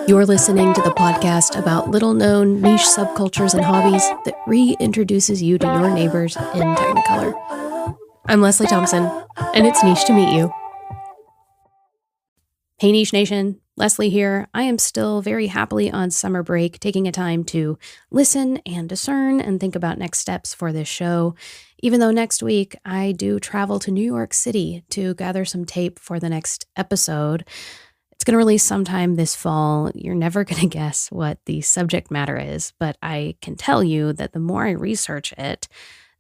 You're listening to the podcast about little-known niche subcultures and hobbies that reintroduces you to your neighbors in Technicolor. I'm Leslie Thompson, and it's niche to meet you. Hey Niche Nation, Leslie here. I am still very happily on summer break, taking a time to listen and discern and think about next steps for this show. Even though next week I do travel to New York City to gather some tape for the next episode. It's going to release sometime this fall. You're never going to guess what the subject matter is, but I can tell you that the more I research it,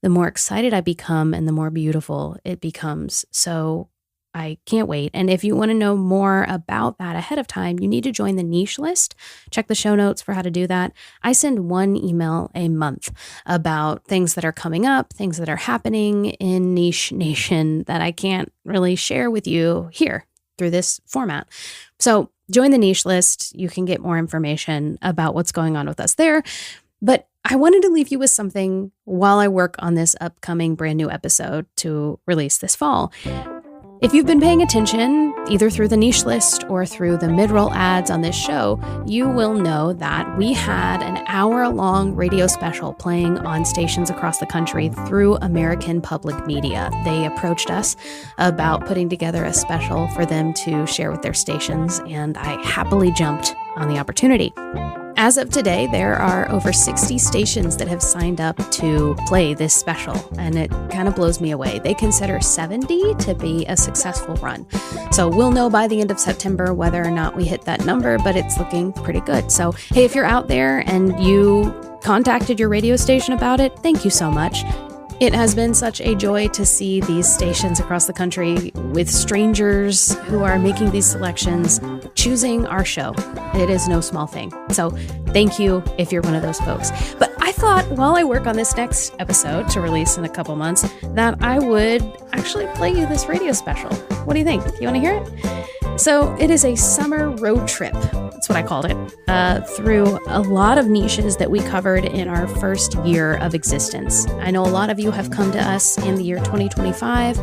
the more excited I become and the more beautiful it becomes. So I can't wait. And if you want to know more about that ahead of time, you need to join the niche list. Check the show notes for how to do that. I send one email a month about things that are coming up, things that are happening in Niche Nation that I can't really share with you here through this format. So join the niche list. You can get more information about what's going on with us there. But I wanted to leave you with something while I work on this upcoming brand new episode to release this fall. If you've been paying attention, either through the niche list or through the mid-roll ads on this show, you will know that we had an hour-long radio special playing on stations across the country through American Public Media. They approached us about putting together a special for them to share with their stations, and I happily jumped on the opportunity. As of today, there are over 60 stations that have signed up to play this special, and it kind of blows me away. They consider 70 to be a successful run. So we'll know by the end of September whether or not we hit that number, but it's looking pretty good. So, hey, if you're out there and you contacted your radio station about it, thank you so much. It has been such a joy to see these stations across the country with strangers who are making these selections, choosing our show. It is no small thing. So thank you if you're one of those folks. But I thought while I work on this next episode to release in a couple months that I would actually play you this radio special. What do you think? You want to hear it? So it is a summer road trip. That's what I called it, through a lot of niches that we covered in our first year of existence. I know a lot of you have come to us in the year 2025.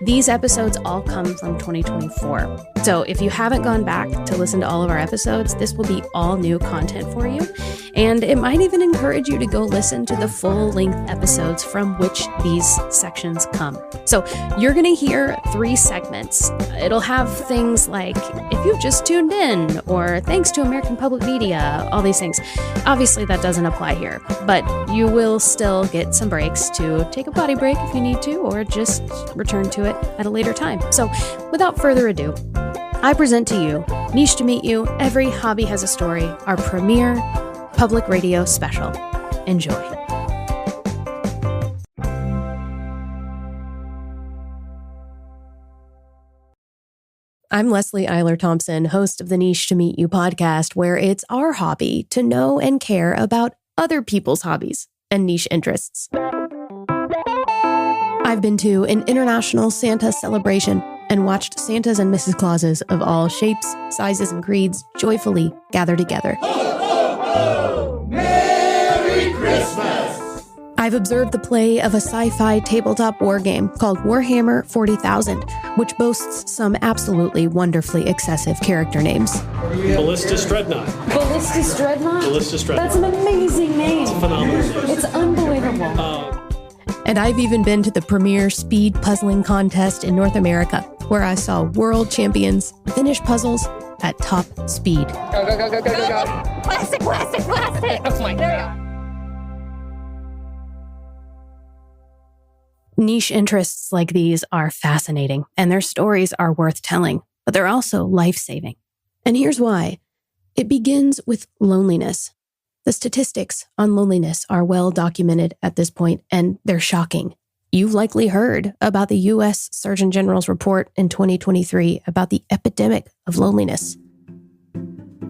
These episodes all come from 2024. So if you haven't gone back to listen to all of our episodes, this will be all new content for you. And it might even encourage you to go listen to the full-length episodes from which these sections come. So you're going to hear 3 segments. It'll have things like, if you've just tuned in, or thanks to American Public Media, all these things. Obviously, that doesn't apply here, but you will still get some breaks to take a potty break if you need to, or just return to it at a later time. So without further ado, I present to you, Niche to Meet You, Every Hobby Has a Story, our premiere public radio special. Enjoy. I'm Leslie Eiler Thompson, host of the Niche to Meet You podcast, where it's our hobby to know and care about other people's hobbies and niche interests. I've been to an international Santa celebration and watched Santas and Mrs. Clauses of all shapes, sizes, and creeds joyfully gather together. Ho, ho, ho! Merry Christmas! I've observed the play of a sci-fi tabletop war game called Warhammer 40,000, which boasts some absolutely wonderfully excessive character names. Ballistus Dreadnought. Ballistus Dreadnought? Ballistus Dreadnought. That's an amazing name. It's a phenomenal name. It's unbelievable. And I've even been to the premier speed puzzling contest in North America, where I saw world champions finish puzzles at top speed. Go, go, go, go, go, go, go. Plastic, plastic, plastic. Oh my God. Niche interests like these are fascinating, and their stories are worth telling, but they're also life-saving. And here's why. It begins with loneliness. The statistics on loneliness are well documented at this point, and they're shocking. You've likely heard about the U.S. Surgeon General's report in 2023 about the epidemic of loneliness.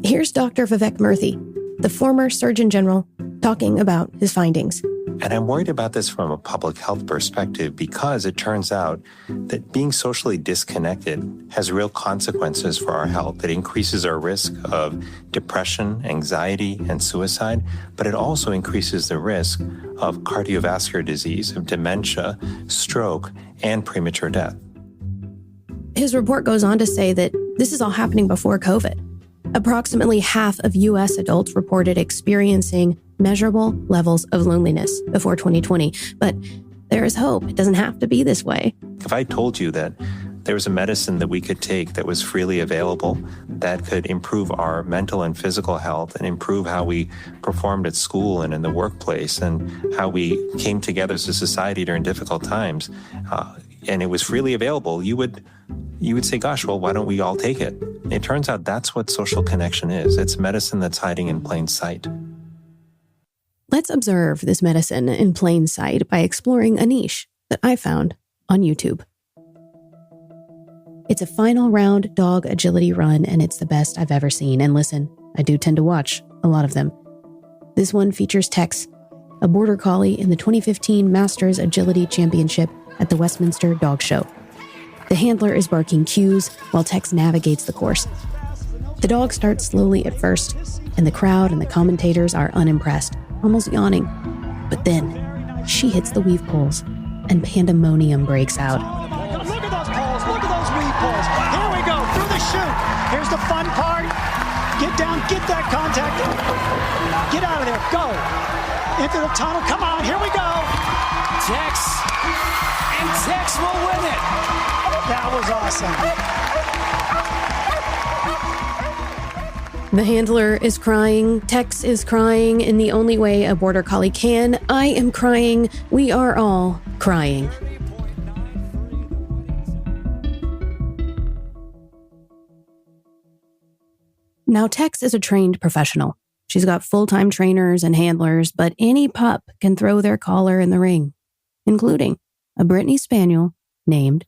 Here's Dr. Vivek Murthy, the former Surgeon General, talking about his findings. And I'm worried about this from a public health perspective because it turns out that being socially disconnected has real consequences for our health. It increases our risk of depression, anxiety, and suicide, but it also increases the risk of cardiovascular disease, of dementia, stroke, and premature death. His report goes on to say that this is all happening before COVID. Approximately half of U.S. adults reported experiencing measurable levels of loneliness before 2020. But there is hope. It doesn't have to be this way. If I told you that there was a medicine that we could take that was freely available that could improve our mental and physical health and improve how we performed at school and in the workplace and how we came together as a society during difficult times, and it was freely available, you would say, gosh, well, why don't we all take it? It turns out that's what social connection is. It's medicine that's hiding in plain sight. Let's observe this medicine in plain sight by exploring a niche that I found on YouTube. It's a final round dog agility run, and it's the best I've ever seen. And listen, I do tend to watch a lot of them. This one features Tex, a border collie in the 2015 Masters Agility Championship at the Westminster Dog Show. The handler is barking cues while Tex navigates the course. The dog starts slowly at first, and the crowd and the commentators are unimpressed, almost yawning. But then she hits the weave poles, and pandemonium breaks out. Look at those poles. Look at those weave poles. Here we go. Through the chute. Here's the fun part. Get down. Get that contact. Get out of there. Go. Into the tunnel. Come on. Here we go. Tex. And Tex will win it. That was awesome. The handler is crying. Tex is crying in the only way a border collie can. I am crying. We are all crying. Now, Tex is a trained professional. She's got full-time trainers and handlers, but any pup can throw their collar in the ring, including a Brittany Spaniel named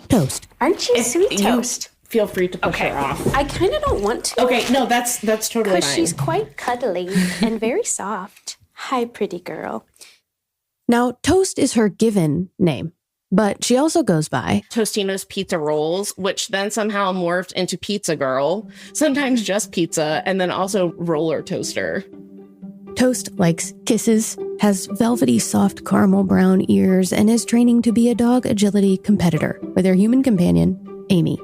Toast. Aren't you sweet, Toast? Feel free to push her off. I kind of don't want to. Okay, no, that's totally Because fine. she's quite cuddly and very soft. Hi, pretty girl. Now, Toast is her given name, but she also goes by Tostino's Pizza Rolls, which then somehow morphed into Pizza Girl, sometimes just pizza, and then also Roller Toaster. Toast likes kisses, has velvety soft caramel brown ears, and is training to be a dog agility competitor with her human companion, Amy.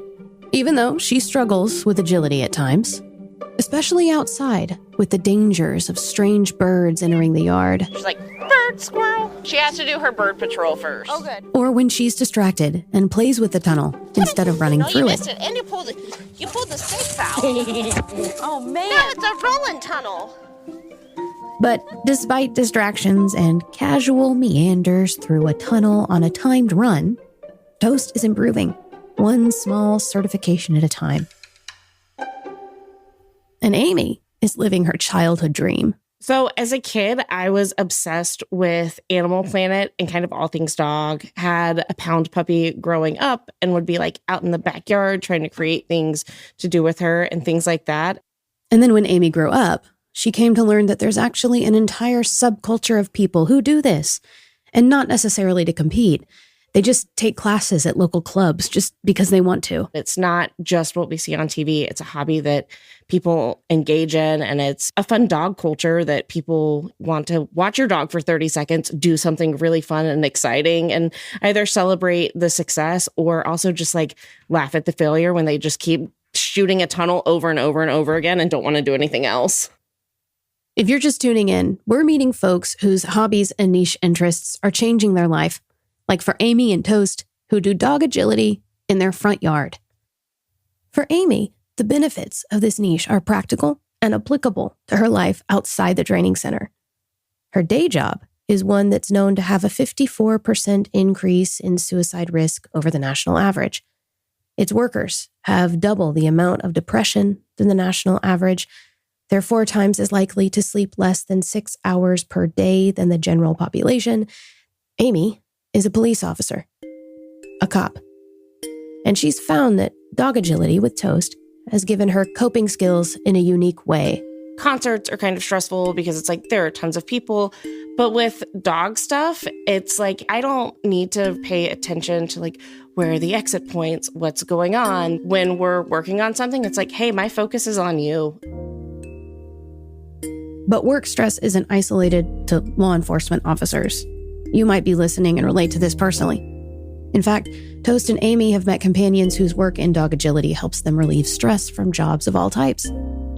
Even though she struggles with agility at times, especially outside with the dangers of strange birds entering the yard. She's like, bird, squirrel. She has to do her bird patrol first. Oh, good. Or when she's distracted and plays with the tunnel instead of running No, through you it. missed it. And you pulled the snake foul. Oh, man. No, it's a rolling tunnel. But despite distractions and casual meanders through a tunnel on a timed run, Toast is improving, one small certification at a time. And Amy is living her childhood dream. So as a kid, I was obsessed with Animal Planet and kind of all things dog. Had a pound puppy growing up and would be like out in the backyard trying to create things to do with her and things like that. And then when Amy grew up, she came to learn that there's actually an entire subculture of people who do this, and not necessarily to compete. They just take classes at local clubs just because they want to. It's not just what we see on TV. It's a hobby that people engage in, and it's a fun dog culture that people want to watch your dog for 30 seconds, do something really fun and exciting, and either celebrate the success or also just like laugh at the failure when they just keep shooting a tunnel over and over and over again and don't want to do anything else. If you're just tuning in, we're meeting folks whose hobbies and niche interests are changing their life. Like for Amy and Toast, who do dog agility in their front yard. For Amy, the benefits of this niche are practical and applicable to her life outside the training center. Her day job is one that's known to have a 54% increase in suicide risk over the national average. Its workers have double the amount of depression than the national average. They're 4 times as likely to sleep less than 6 hours per day than the general population. Amy is a police officer, a cop. And she's found that dog agility with Toast has given her coping skills in a unique way. Concerts are kind of stressful because it's like there are tons of people. But with dog stuff, it's like I don't need to pay attention to like where are the exit points, what's going on. When we're working on something, it's like, hey, my focus is on you. But work stress isn't isolated to law enforcement officers. You might be listening and relate to this personally. In fact, Toast and Amy have met companions whose work in dog agility helps them relieve stress from jobs of all types.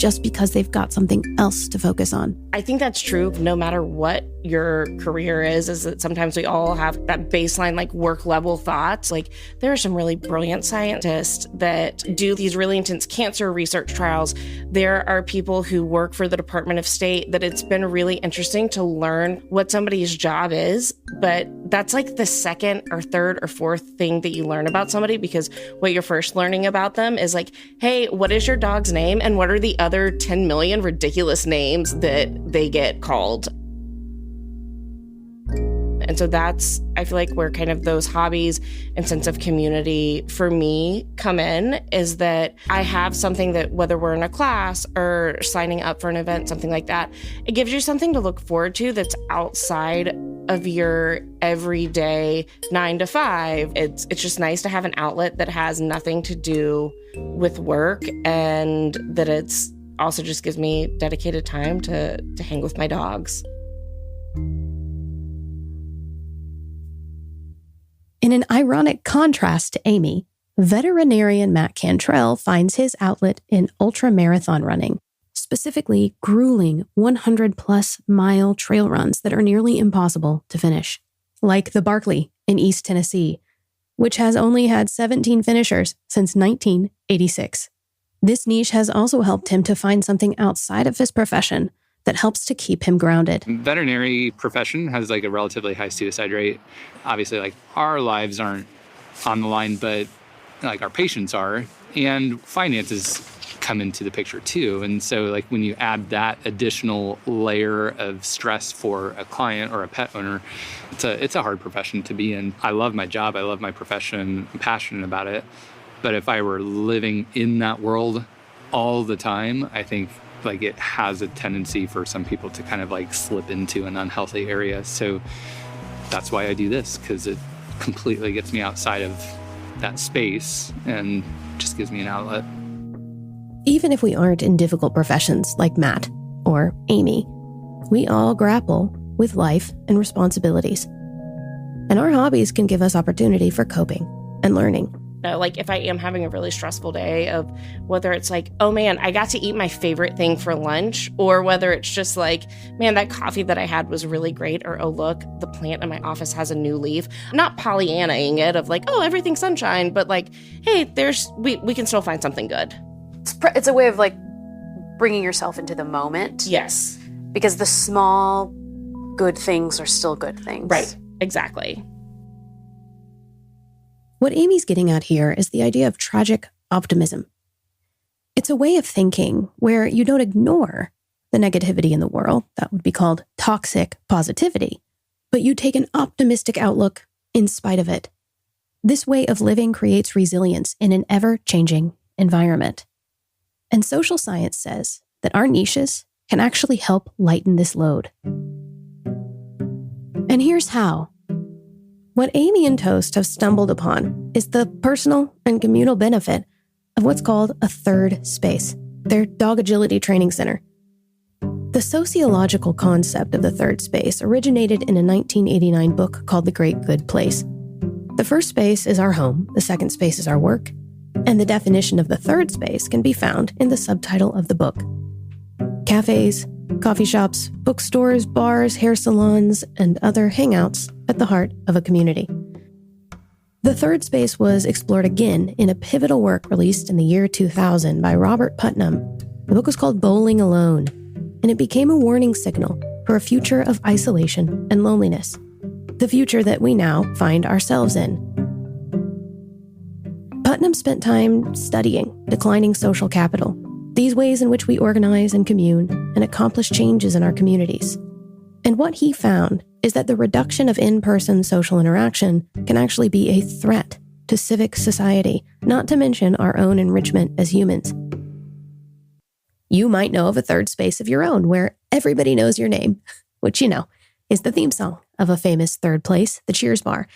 just because they've got something else to focus on. I think that's true no matter what your career is that sometimes we all have that baseline like work level thoughts. Like there are some really brilliant scientists that do these really intense cancer research trials. There are people who work for the Department of State that it's been really interesting to learn what somebody's job is. But that's like the second or third or fourth thing that you learn about somebody, because what you're first learning about them is like, hey, what is your dog's name? And what are the other 10 million ridiculous names that they get called? And so that's, I feel like where kind of those hobbies and sense of community for me come in, is that I have something that whether we're in a class or signing up for an event, something like that, it gives you something to look forward to that's outside of your everyday 9 to 5. It's just nice to have an outlet that has nothing to do with work, and that it's also just gives me dedicated time to hang with my dogs. In an ironic contrast to Amy, veterinarian Matt Cantrell finds his outlet in ultra-marathon running, specifically grueling 100-plus mile trail runs that are nearly impossible to finish, like the Barkley in East Tennessee, which has only had 17 finishers since 1986. This niche has also helped him to find something outside of his profession that helps to keep him grounded. Veterinary profession has like a relatively high suicide rate. Obviously, like our lives aren't on the line, but like our patients are, and finances come into the picture too. And so like when you add that additional layer of stress for a client or a pet owner, it's a hard profession to be in. I love my job. I love my profession. I'm passionate about it. But if I were living in that world all the time, I think like it has a tendency for some people to kind of like slip into an unhealthy area. So that's why I do this, because it completely gets me outside of that space and just gives me an outlet. Even if we aren't in difficult professions like Matt or Amy, we all grapple with life and responsibilities. And our hobbies can give us opportunity for coping and learning. Like if I am having a really stressful day, of whether it's like, oh man, I got to eat my favorite thing for lunch, or whether it's just like, man, that coffee that I had was really great, or oh look, the plant in my office has a new leaf. I'm not Pollyannaing it of like, oh, everything's sunshine, but like, hey, we can still find something good. It's a way of like bringing yourself into the moment. Yes. Because the small good things are still good things. Right. Exactly. What Amy's getting at here is the idea of tragic optimism. It's a way of thinking where you don't ignore the negativity in the world, that would be called toxic positivity, but you take an optimistic outlook in spite of it. This way of living creates resilience in an ever-changing environment. And social science says that our niches can actually help lighten this load. And here's how. What Amy and Toast have stumbled upon is the personal and communal benefit of what's called a third space, their dog agility training center. The sociological concept of the third space originated in a 1989 book called The Great Good Place. The first space is our home, the second space is our work, and the definition of the third space can be found in the subtitle of the book. Cafes, coffee shops, bookstores, bars, hair salons, and other hangouts at the heart of a community. The third space was explored again in a pivotal work released in the year 2000 by Robert Putnam. The book was called Bowling Alone, and it became a warning signal for a future of isolation and loneliness, the future that we now find ourselves in. Putnam spent time studying declining social capital, these ways in which we organize and commune and accomplish changes in our communities. And what he found is that the reduction of in-person social interaction can actually be a threat to civic society, not to mention our own enrichment as humans. You might know of a third space of your own where everybody knows your name, which, you know, is the theme song of a famous third place, the Cheers Bar.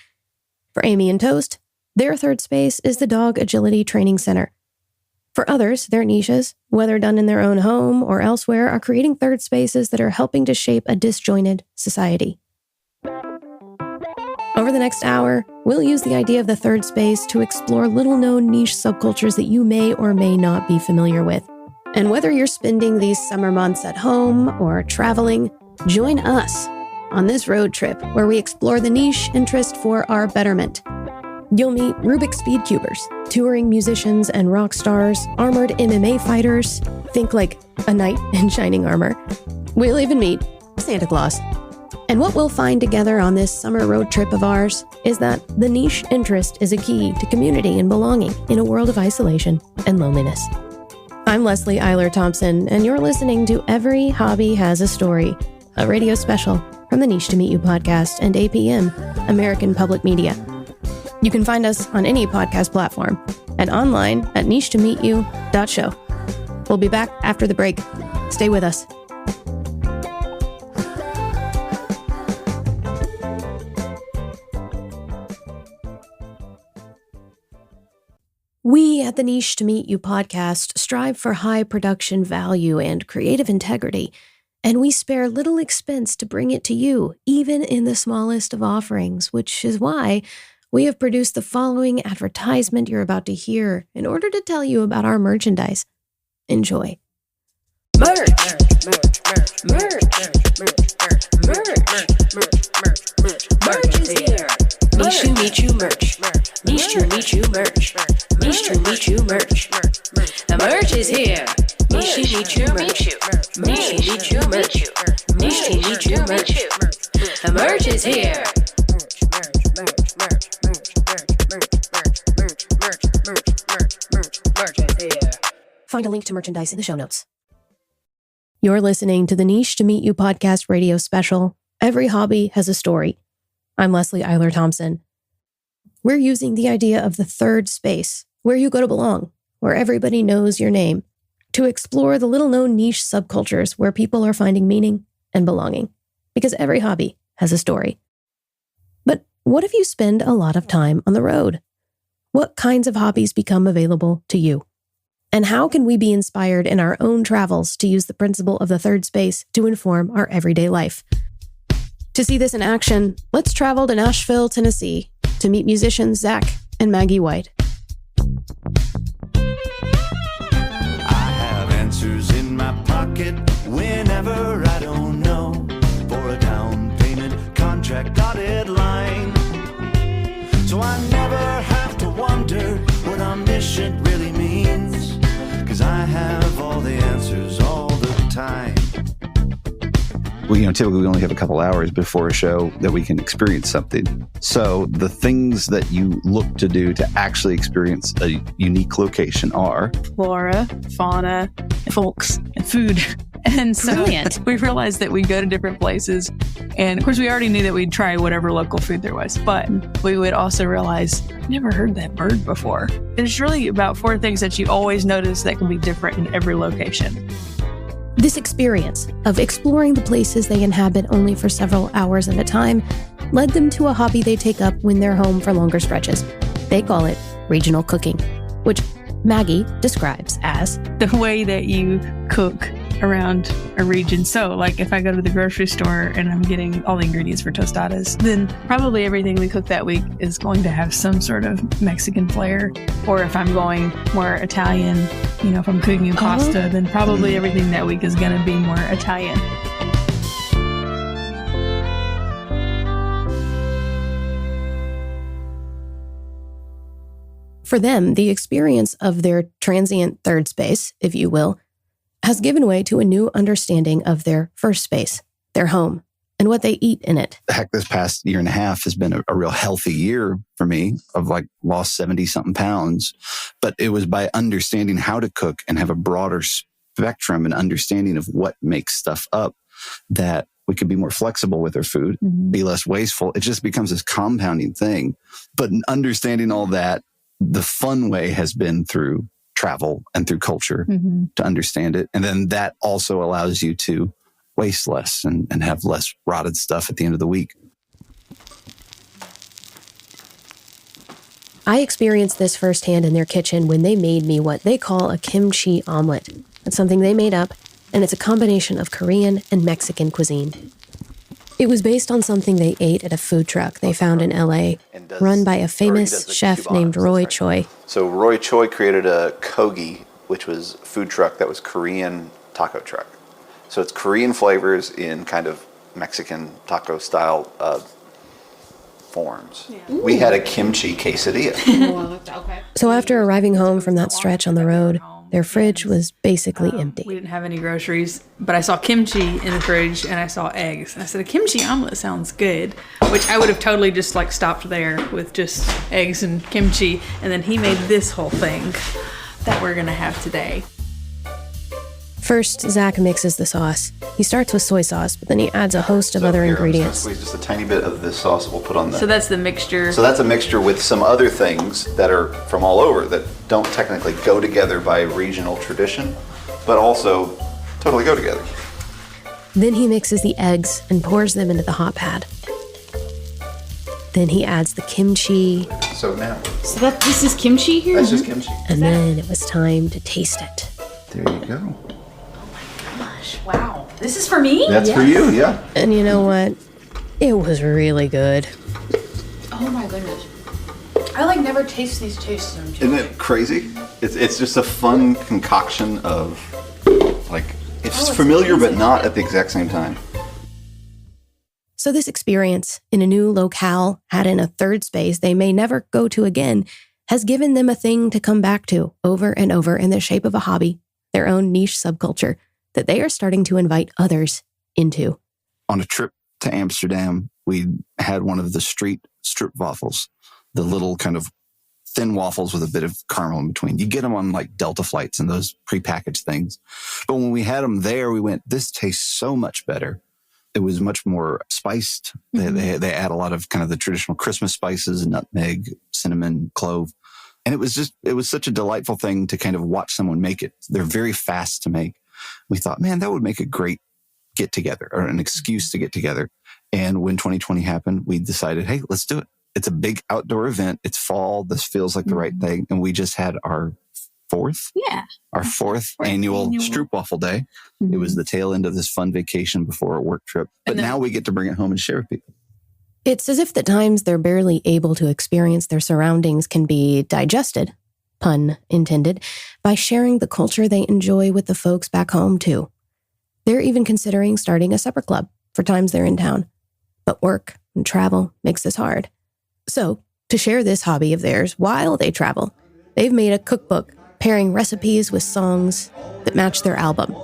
For Amy and Toast, their third space is the Dog Agility Training Center. For others, their niches, whether done in their own home or elsewhere, are creating third spaces that are helping to shape a disjointed society. Over the next hour, we'll use the idea of the third space to explore little-known niche subcultures that you may or may not be familiar with. And whether you're spending these summer months at home or traveling, join us on this road trip where we explore the niche interest for our betterment. You'll meet Rubik speed cubers, touring musicians and rock stars, armored MMA fighters, think like a knight in shining armor. We'll even meet Santa Claus. And what we'll find together on this summer road trip of ours is that the niche interest is a key to community and belonging in a world of isolation and loneliness. I'm Leslie Eiler Thompson, and you're listening to Every Hobby Has a Story, a radio special from the Niche to Meet You podcast and APM, American Public Media. You can find us on any podcast platform and online at niche2meetyou.show. We'll be back after the break. Stay with us. We at the Niche to Meet You podcast strive for high production value and creative integrity, and we spare little expense to bring it to you, even in the smallest of offerings, which is why we have produced the following advertisement you're about to hear in order to tell you about our merchandise. Enjoy. Merch! Merch is here! Niche to Meet You merch. Niche to Meet You merch. Niche to Meet You merch. The merch is here! Niche to Meet You merch. Niche to Meet You merch. Niche to Meet You merch. The merch is here! Find a link to merchandise in the show notes. You're listening to the Niche to Meet You podcast radio special, Every Hobby Has a Story. I'm Leslie Eiler Thompson. We're using the idea of the third space, where you go to belong, where everybody knows your name, to explore the little-known niche subcultures where people are finding meaning and belonging, because every hobby has a story. But what if you spend a lot of time on the road? What kinds of hobbies become available to you? And how can we be inspired in our own travels to use the principle of the third space to inform our everyday life? To see this in action, let's travel to Nashville, Tennessee, to meet musicians Zach and Maggie White. I have answers in my pocket whenever I don't know. For a down payment, contract, dotted line. So I never have to wonder what omniscient really means. 'Cause I have all the answers all the time. Well, typically we only have a couple hours before a show that we can experience something. So the things that you look to do to actually experience a unique location are flora, fauna, folks, and food. And so we realized that we go to different places. And of course, we already knew that we'd try whatever local food there was. But we would also realize, I've never heard that bird before. And it's really about 4 things that you always notice that can be different in every location. This experience of exploring the places they inhabit only for several hours at a time led them to a hobby they take up when they're home for longer stretches. They call it regional cooking, which Maggie describes as the way that you cook around a region. So like if I go to the grocery store and I'm getting all the ingredients for tostadas, then probably everything we cook that week is going to have some sort of Mexican flair. Or if I'm going more Italian, if I'm cooking pasta, then probably everything that week is going to be more Italian. For them, the experience of their transient third space, if you will, has given way to a new understanding of their first space, their home, and what they eat in it. Heck, this past year and a half has been a real healthy year for me. I've lost 70-something pounds, but it was by understanding how to cook and have a broader spectrum and understanding of what makes stuff up that we could be more flexible with our food, be less wasteful. It just becomes this compounding thing. But in understanding all that, the fun way has been through travel and through culture to understand it. And then that also allows you to waste less and have less rotted stuff at the end of the week. I experienced this firsthand in their kitchen when they made me what they call a kimchi omelet. It's something they made up, and it's a combination of Korean and Mexican cuisine. It was based on something they ate at a food truck they found in LA, run by a famous chef named Roy Choi. So Roy Choi created a kogi which was a food truck that was Korean taco truck. So it's Korean flavors in kind of Mexican taco style forms. Yeah. We had a kimchi quesadilla. So after arriving home from that stretch on the road, their fridge was basically empty. We didn't have any groceries, but I saw kimchi in the fridge and I saw eggs. And I said, a kimchi omelet sounds good, which I would have totally just like stopped there with just eggs and kimchi. And then he made this whole thing that we're going to have today. First, Zach mixes the sauce. He starts with soy sauce, but then he adds a host of other ingredients. Squeeze just a tiny bit of this sauce we'll put on there. So that's the mixture. So that's a mixture with some other things that are from all over that don't technically go together by regional tradition, but also totally go together. Then he mixes the eggs and pours them into the hot pad. Then he adds the kimchi. So now. So this is kimchi here? That's just kimchi. And then it was time to taste it. There you go. Wow. This is for me? That's for you, yeah. And you know what? It was really good. Oh my goodness. I like never taste these tastes. Isn't it crazy? It's just a fun concoction of like it's familiar but not at the exact same time. So this experience in a new locale, had in a third space they may never go to again, has given them a thing to come back to over and over in the shape of a hobby, their own niche subculture that they are starting to invite others into. On a trip to Amsterdam, we had one of the street strip waffles, the little kind of thin waffles with a bit of caramel in between. You get them on like Delta flights and those prepackaged things. But when we had them there, we went, this tastes so much better. It was much more spiced. Mm-hmm. They add a lot of kind of the traditional Christmas spices, nutmeg, cinnamon, clove. And it was such a delightful thing to kind of watch someone make it. They're very fast to make. We thought, man, that would make a great get together or an excuse to get together. And when 2020 happened, we decided, hey, let's do it. It's a big outdoor event. It's fall. This feels like the right thing. And we just had our fourth annual Stroopwafel Day. Mm-hmm. It was the tail end of this fun vacation before a work trip. But now we get to bring it home and share with people. It's as if the times they're barely able to experience their surroundings can be digested, pun intended, by sharing the culture they enjoy with the folks back home too. They're even considering starting a supper club for times they're in town. But work and travel makes this hard. So, to share this hobby of theirs while they travel, they've made a cookbook pairing recipes with songs that match their album.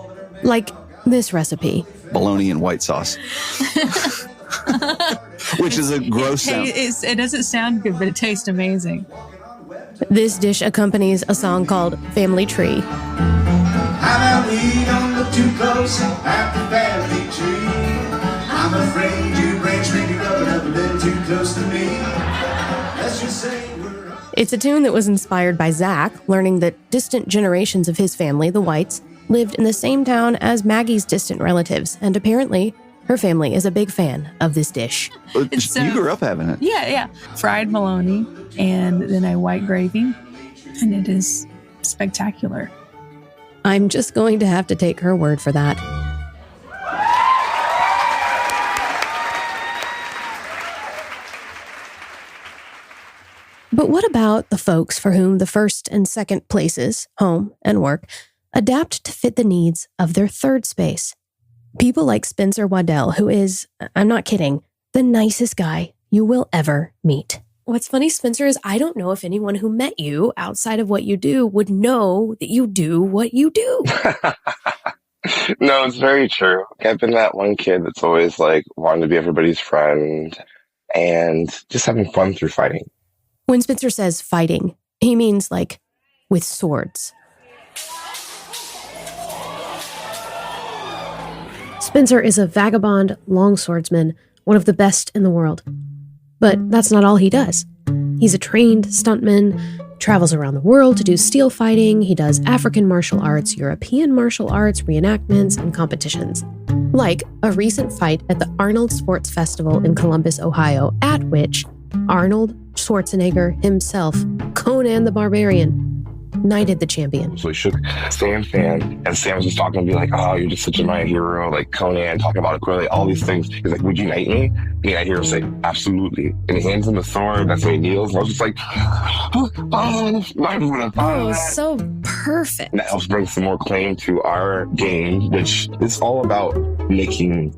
Like this recipe. Bologna and white sauce. Which is a gross sound. It doesn't sound good, but it tastes amazing. This dish accompanies a song called Family Tree. How about we don't look too close at the family tree? I'm afraid your branch may be growing up a little too close to me. Let's just say it's a tune that was inspired by Zach learning that distant generations of his family, the Whites, lived in the same town as Maggie's distant relatives, and apparently her family is a big fan of this dish. You grew up having it. Yeah. Fried bologna and then a white gravy, and it is spectacular. I'm just going to have to take her word for that. But what about the folks for whom the first and second places, home and work, adapt to fit the needs of their third space? People like Spencer Waddell, who is, I'm not kidding, the nicest guy you will ever meet. What's funny, Spencer, is I don't know if anyone who met you outside of what you do would know that you do what you do. No, it's very true. I've been that one kid that's always like wanting to be everybody's friend and just having fun through fighting. When Spencer says fighting, he means like with swords. Spencer is a vagabond longswordsman, one of the best in the world. But that's not all he does. He's a trained stuntman, travels around the world to do steel fighting. He does African martial arts, European martial arts, reenactments, and competitions. Like a recent fight at the Arnold Sports Festival in Columbus, Ohio, at which Arnold Schwarzenegger himself, Conan the Barbarian, knighted the champion. So he shook Sam's hand, and Sam was just talking to me like, oh, you're just such a my hero, like Conan, talking about Aquila, all these things. He's like, would you knight me? And I hear him say, absolutely. And he hands him the sword, that's when he kneels, and I was just like, oh, so perfect. And that helps bring some more claim to our game, which is all about making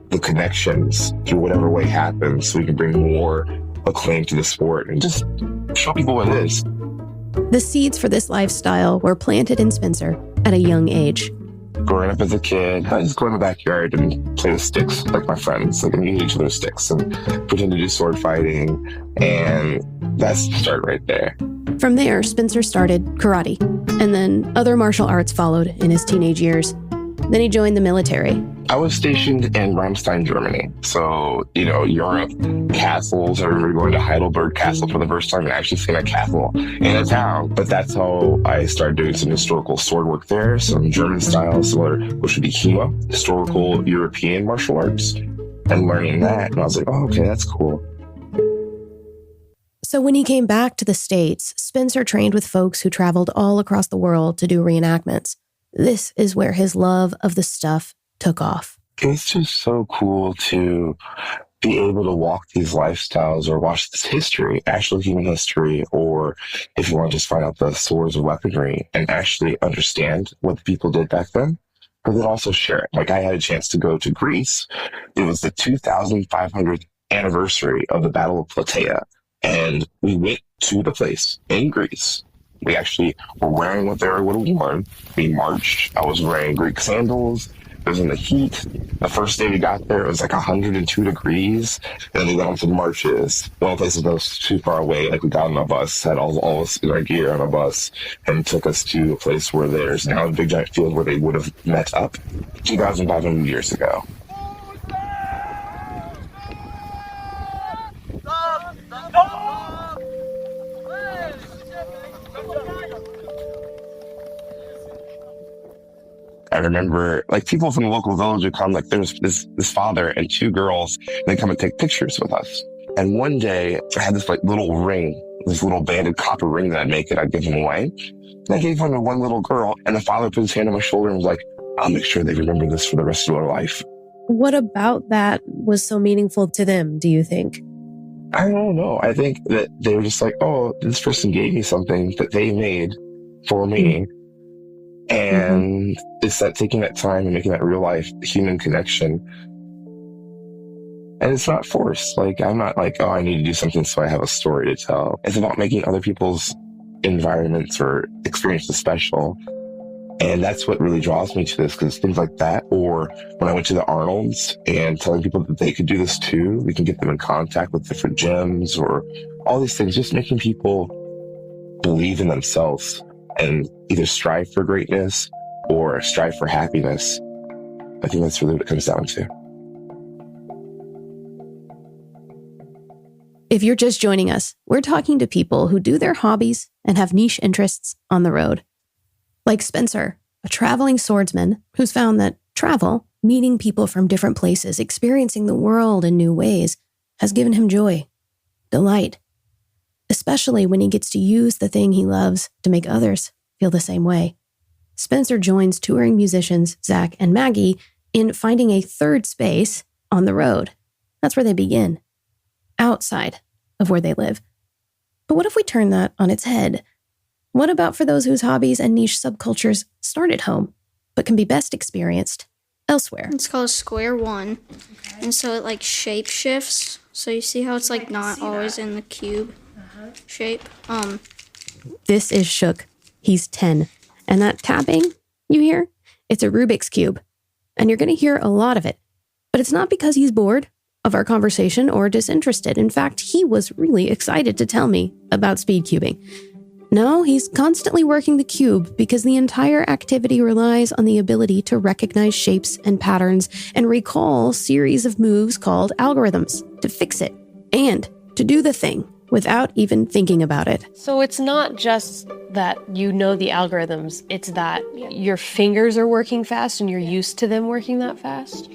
the connections through whatever way happens so we can bring more acclaim to the sport and just show people what it is. The seeds for this lifestyle were planted in Spencer at a young age. Growing up as a kid, I just go in the backyard and play with sticks like my friends, like and eat each other's sticks and pretend to do sword fighting. And that's the start right there. From there, Spencer started karate, and then other martial arts followed in his teenage years. Then he joined the military. I was stationed in Ramstein, Germany. So, Europe, castles. I remember going to Heidelberg Castle for the first time and actually seeing a castle in a town. But that's how I started doing some historical sword work there, some German style, similar, which would be HEMA, historical European martial arts, and learning that. And I was like, oh, okay, that's cool. So when he came back to the States, Spencer trained with folks who traveled all across the world to do reenactments. This is where his love of the stuff took off. It's just so cool to be able to walk these lifestyles or watch this history, actual human history, or if you want to just find out the swords or weaponry and actually understand what the people did back then, but then also share it. Like I had a chance to go to Greece. It was the 2,500th anniversary of the Battle of Plataea. And we went to the place in Greece. We actually were wearing what they would have worn. We marched. I was wearing Greek sandals. It was in the heat. The first day we got there, it was like 102 degrees. And then we went on to the marches. One place that was too far away, like we got on a bus, had all our gear on a bus, and took us to a place where there's now a big giant field where they would have met up 2,500 years ago. I remember, like, people from the local village would come, like, there's this father and two girls, and they come and take pictures with us. And one day, I had this, like, little ring, this little banded copper ring that I'd make it, I'd give them away. And I gave one to one little girl, and the father put his hand on my shoulder and was like, I'll make sure they remember this for the rest of their life. What about that was so meaningful to them, do you think? I don't know. I think that they were just like, oh, this person gave me something that they made for me. And it's that taking that time and making that real life human connection. And it's not forced. Like, I'm not like, oh, I need to do something so I have a story to tell. It's about making other people's environments or experiences special. And that's what really draws me to this, because things like that, or when I went to the Arnolds and telling people that they could do this too, we can get them in contact with different gyms or all these things, just making people believe in themselves and either strive for greatness or strive for happiness. I think that's really what it comes down to. If you're just joining us, we're talking to people who do their hobbies and have niche interests on the road. Like Spencer, a traveling swordsman who's found that travel, meeting people from different places, experiencing the world in new ways, has given him joy, delight, especially when he gets to use the thing he loves to make others feel the same way. Spencer joins touring musicians Zach and Maggie in finding a third space on the road. That's where they begin, outside of where they live. But what if we turn that on its head? What about for those whose hobbies and niche subcultures start at home, but can be best experienced elsewhere? It's called Square One, and so it like shape shifts. So you see how it's like not always in the cube shape. This is Shook. He's 10. And that tapping you hear, it's a Rubik's Cube. And you're going to hear a lot of it. But it's not because he's bored of our conversation or disinterested. In fact, he was really excited to tell me about speed cubing. No, he's constantly working the cube because the entire activity relies on the ability to recognize shapes and patterns and recall series of moves called algorithms to fix it and to do the thing without even thinking about it. So it's not just that you know the algorithms, it's that your fingers are working fast and you're used to them working that fast?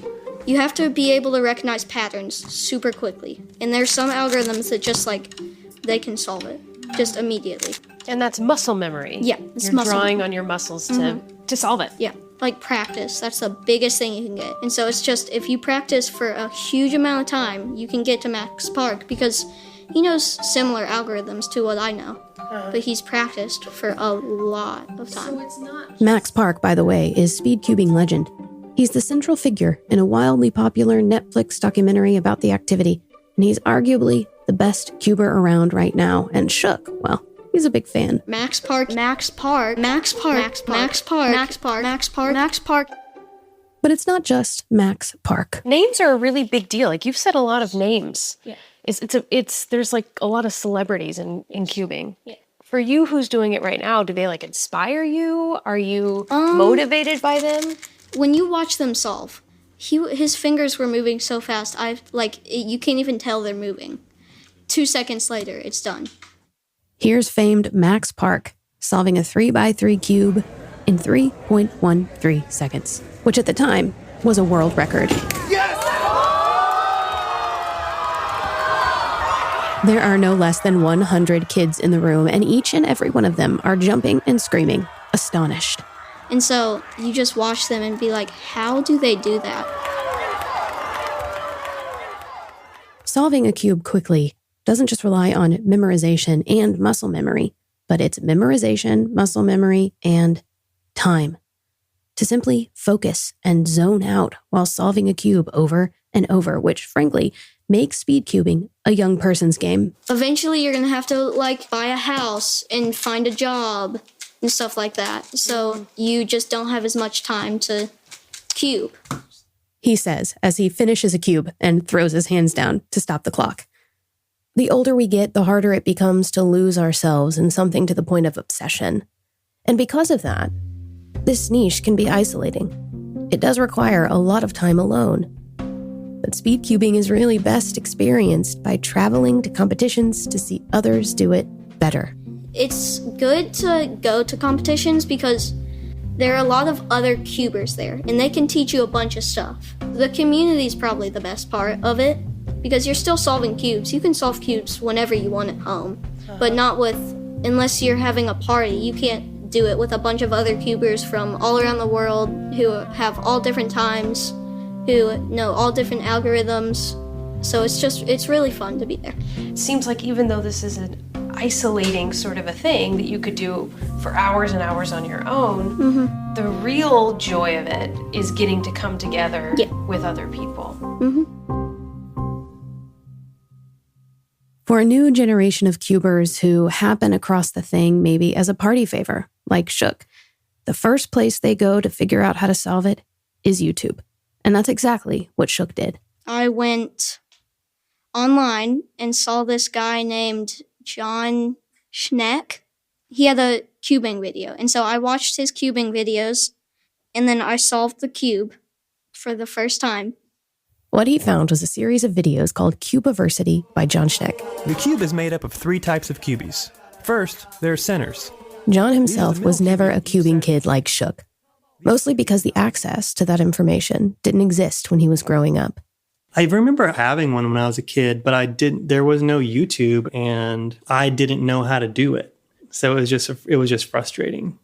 You have to be able to recognize patterns super quickly. And there's some algorithms that just like, they can solve it just immediately. And that's muscle memory. Yeah, it's You're muscle drawing memory. on your muscles to solve it. Yeah, like practice. That's the biggest thing you can get. And so it's just, if you practice for a huge amount of time, you can get to Max Park, because he knows similar algorithms to what I know. But he's practiced for a lot of time. So it's not... Max Park, by the way, is speed cubing legend. He's the central figure in a wildly popular Netflix documentary about the activity, and he's arguably the best cuber around right now. And Shook, well, he's a big fan. Max Park, Max Park, Max Park, Max Park, Max Park, Max Park, Max Park, Max Park. But it's not just Max Park. Names are a really big deal. Like, you've said a lot of names. Yeah. There's like a lot of celebrities in cubing. Yeah. For you, who's doing it right now, do they like inspire you? Are you motivated by them? When you watch them solve, his fingers were moving so fast, you can't even tell they're moving. 2 seconds later, it's done. Here's famed Max Park solving a 3x3 cube in 3.13 seconds, which at the time was a world record. There are no less than 100 kids in the room, and each and every one of them are jumping and screaming, astonished. And so you just watch them and be like, how do they do that? Solving a cube quickly doesn't just rely on memorization and muscle memory, but it's memorization, muscle memory, and time. To simply focus and zone out while solving a cube over and over, which frankly makes speed cubing a young person's game. Eventually you're going to have to buy a house and find a job and stuff like that. So you just don't have as much time to cube. He says as he finishes a cube and throws his hands down to stop the clock. The older we get, the harder it becomes to lose ourselves in something to the point of obsession. And because of that, this niche can be isolating. It does require a lot of time alone. But speed cubing is really best experienced by traveling to competitions to see others do it better. It's good to go to competitions because there are a lot of other cubers there, and they can teach you a bunch of stuff. The community is probably the best part of it, because you're still solving cubes. You can solve cubes whenever you want at home, but not unless you're having a party. You can't do it with a bunch of other cubers from all around the world who have all different times, who know all different algorithms. So it's really fun to be there. It seems like even though this is an isolating sort of a thing that you could do for hours and hours on your own, the real joy of it is getting to come together with other people. For a new generation of cubers who happen across the thing maybe as a party favor, like Shook, the first place they go to figure out how to solve it is YouTube. And that's exactly what Shook did. I went online and saw this guy named John Schneck. He had a cubing video. And so I watched his cubing videos, and then I solved the cube for the first time. What he found was a series of videos called Cubiversity by John Schneck. The cube is made up of 3 types of cubies. First, there are centers. John himself was never a cubing kid like Shook, mostly because the access to that information didn't exist when he was growing up. I remember having one when I was a kid, but there was no YouTube and I didn't know how to do it. So it was just frustrating.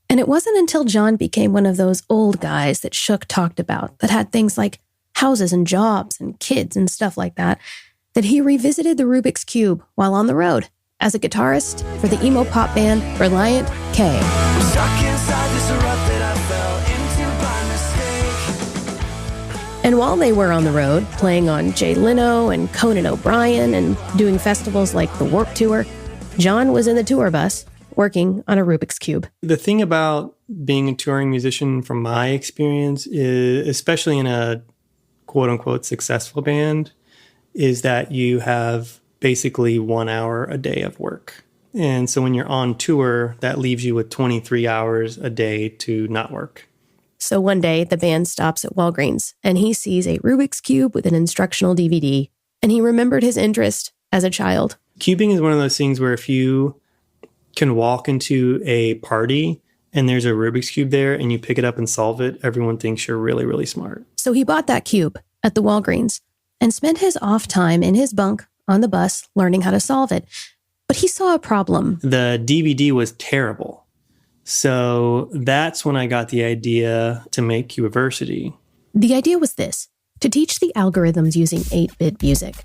And it wasn't until John became one of those old guys that Shook talked about that had things like houses and jobs and kids and stuff like that he revisited the Rubik's Cube while on the road as a guitarist for the emo pop band Reliant K. And while they were on the road, playing on Jay Leno and Conan O'Brien and doing festivals like the Warped Tour, John was in the tour bus working on a Rubik's Cube. The thing about being a touring musician, from my experience, is especially in a quote-unquote successful band, is that you have basically 1 hour a day of work. And so when you're on tour, that leaves you with 23 hours a day to not work. So one day, the band stops at Walgreens, and he sees a Rubik's Cube with an instructional DVD, and he remembered his interest as a child. Cubing is one of those things where if you can walk into a party and there's a Rubik's Cube there and you pick it up and solve it, everyone thinks you're really, really smart. So he bought that cube at the Walgreens and spent his off time in his bunk on the bus learning how to solve it. But he saw a problem. The DVD was terrible. So that's when I got the idea to make Cubiversity. The idea was this, to teach the algorithms using 8-bit music.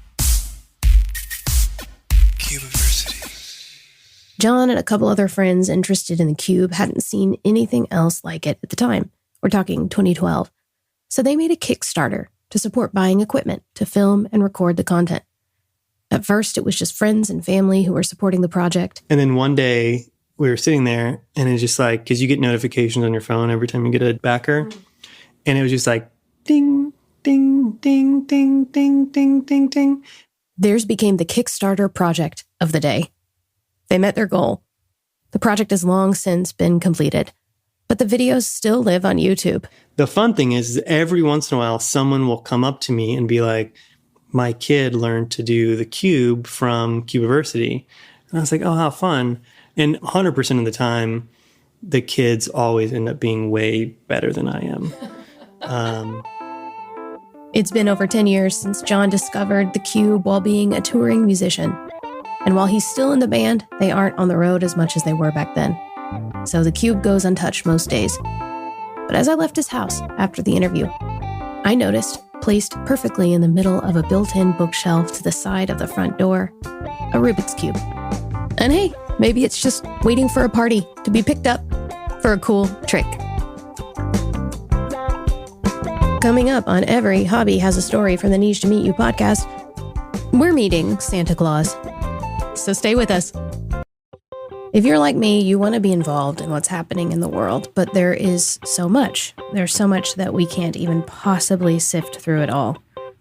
John and a couple other friends interested in the Cube hadn't seen anything else like it at the time. We're talking 2012. So they made a Kickstarter to support buying equipment to film and record the content. At first, it was just friends and family who were supporting the project. And then one day, we were sitting there, and it's just like, because you get notifications on your phone every time you get a backer, and it was just like, ding, ding, ding, ding, ding, ding, ding, ding. Theirs became the Kickstarter project of the day. They met their goal. The project has long since been completed, but the videos still live on YouTube. The fun thing is every once in a while, someone will come up to me and be like, my kid learned to do the cube from Cubiversity. And I was like, oh, how fun. And 100% of the time, the kids always end up being way better than I am. It's been over 10 years since John discovered the cube while being a touring musician. And while he's still in the band, they aren't on the road as much as they were back then. So the cube goes untouched most days. But as I left his house after the interview, I noticed, placed perfectly in the middle of a built-in bookshelf to the side of the front door, a Rubik's Cube. And hey, maybe it's just waiting for a party to be picked up for a cool trick. Coming up on Every Hobby Has a Story from the Niche to Meet You podcast, we're meeting Santa Claus. So stay with us. If you're like me, you want to be involved in what's happening in the world, but there is so much. There's so much that we can't even possibly sift through it all.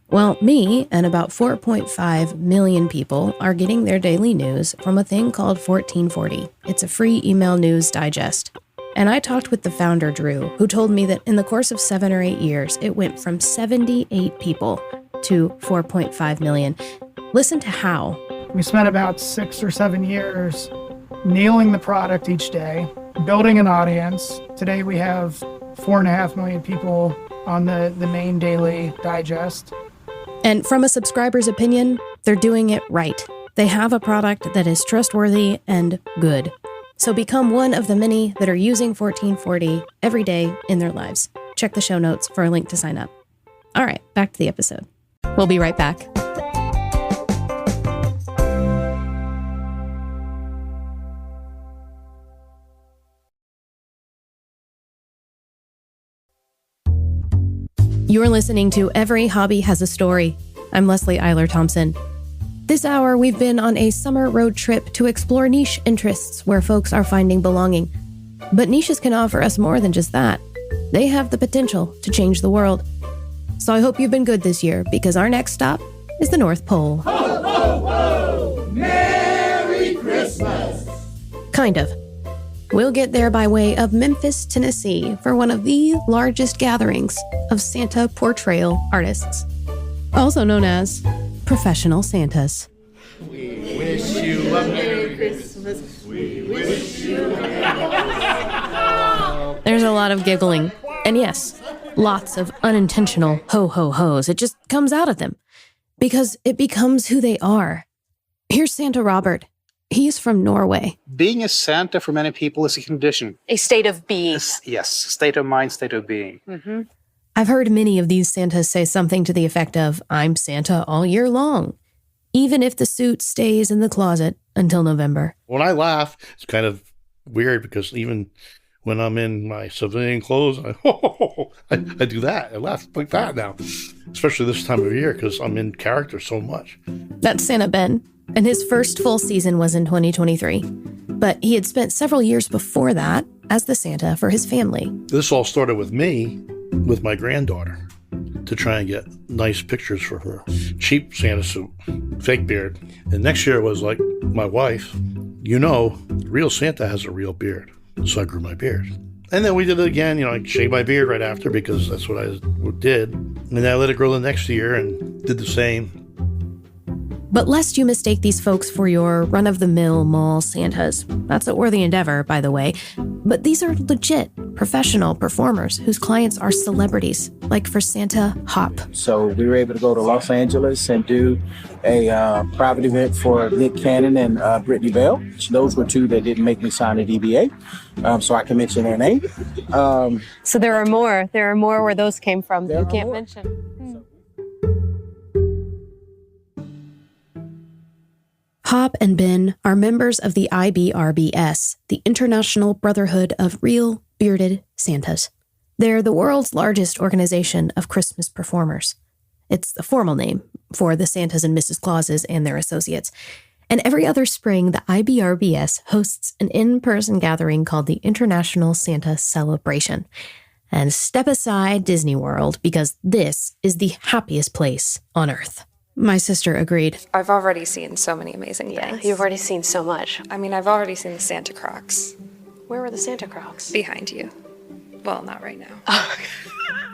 Well, me and about 4.5 million people are getting their daily news from a thing called 1440. It's a free email news digest. And I talked with the founder, Drew, who told me that in the course of 7 or 8 years, it went from 78 people to 4.5 million. Listen to how. We spent about 6 or 7 years nailing the product each day, building an audience. Today we have 4.5 million people on the main daily digest. And from a subscriber's opinion, they're doing it right. They have a product that is trustworthy and good. So become one of the many that are using 1440 every day in their lives. Check the show notes for a link to sign up. All right, back to the episode. We'll be right back. You're listening to Every Hobby Has a Story. I'm Leslie Eiler Thompson. This hour, we've been on a summer road trip to explore niche interests where folks are finding belonging. But niches can offer us more than just that. They have the potential to change the world. So I hope you've been good this year, because our next stop is the North Pole. Ho, ho, ho! Merry Christmas! Kind of. We'll get there by way of Memphis, Tennessee, for one of the largest gatherings of Santa portrayal artists, also known as professional Santas. We wish you a Merry Christmas. We wish you a Merry There's a lot of giggling, and yes, lots of unintentional ho-ho-hos. It just comes out of them, because it becomes who they are. Here's Santa Robert. He's from Norway. Being a Santa for many people is a condition. A state of being. Yes, state of mind, state of being. Mm-hmm. I've heard many of these Santas say something to the effect of, I'm Santa all year long, even if the suit stays in the closet until November. When I laugh, it's kind of weird because even when I'm in my civilian clothes, I do that. I laugh like that now, especially this time of year because I'm in character so much. That's Santa Ben. And his first full season was in 2023. But he had spent several years before that as the Santa for his family. This all started with me, with my granddaughter, to try and get nice pictures for her. Cheap Santa suit, fake beard. And next year it was like my wife, real Santa has a real beard. So I grew my beard. And then we did it again, I shaved my beard right after because that's what I did. And then I let it grow the next year and did the same. But lest you mistake these folks for your run-of-the-mill mall Santas, that's a worthy endeavor, by the way, But these are legit, professional performers whose clients are celebrities, like for Santa Hop. So we were able to go to Los Angeles and do a private event for Nick Cannon and Brittany Bell. Those were two that didn't make me sign a DBA, so I can mention their name. So there are more. There are more where those came from that you can't mention. Hop and Ben are members of the IBRBS, the International Brotherhood of Real Bearded Santas. They're the world's largest organization of Christmas performers. It's the formal name for the Santas and Mrs. Clauses and their associates. And every other spring, the IBRBS hosts an in-person gathering called the International Santa Celebration. And step aside Disney World, because this is the happiest place on Earth. My sister agreed. I've already seen so many amazing things. You've already seen so much. I mean, I've already seen the Santa Crocs. Where were the Santa Crocs? Behind you. Well, not right now.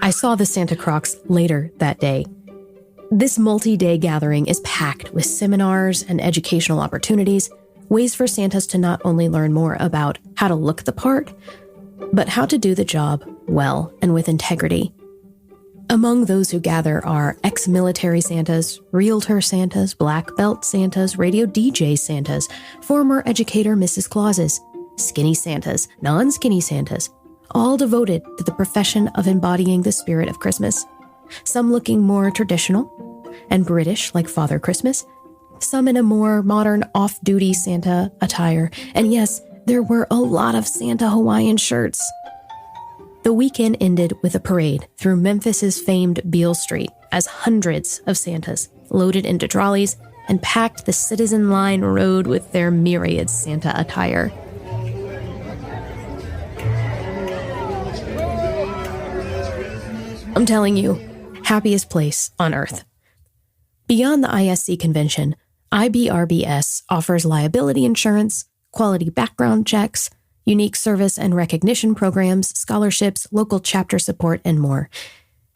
I saw the Santa Crocs later that day. This multi-day gathering is packed with seminars and educational opportunities, ways for Santas to not only learn more about how to look the part, but how to do the job well and with integrity. Among those who gather are ex-military Santas, realtor Santas, black belt Santas, radio DJ Santas, former educator Mrs. Clauses, skinny Santas, non-skinny Santas, all devoted to the profession of embodying the spirit of Christmas. Some looking more traditional and British like Father Christmas, some in a more modern off-duty Santa attire, and yes, there were a lot of Santa Hawaiian shirts. The weekend ended with a parade through Memphis's famed Beale Street as hundreds of Santas loaded into trolleys and packed the Citizen Line Road with their myriad Santa attire. I'm telling you, happiest place on Earth. Beyond the ISC convention, IBRBS offers liability insurance, quality background checks, unique service and recognition programs, scholarships, local chapter support, and more.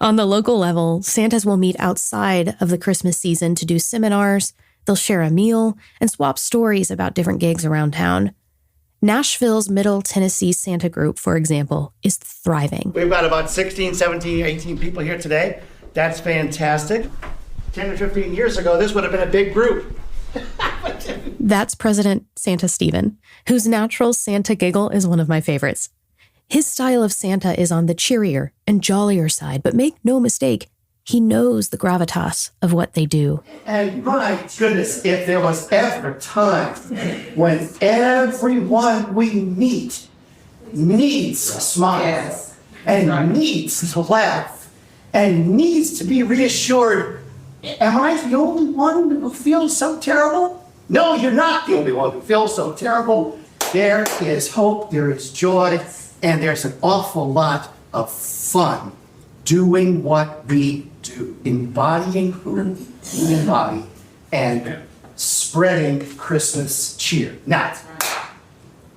On the local level, Santas will meet outside of the Christmas season to do seminars, they'll share a meal, and swap stories about different gigs around town. Nashville's Middle Tennessee Santa Group, for example, is thriving. We've got about 16, 17, 18 people here today. That's fantastic. 10 or 15 years ago, this would have been a big group. That's President Santa Stephen, whose natural Santa giggle is one of my favorites. His style of Santa is on the cheerier and jollier side, but make no mistake, he knows the gravitas of what they do. And my goodness, if there was ever a time when everyone we meet needs a smile and needs to laugh and needs to be reassured, am I the only one who feels so terrible? No, you're not the only one who feels so terrible. There is hope, there is joy, and there's an awful lot of fun doing what we do, embodying who we embody, and spreading Christmas cheer. Now,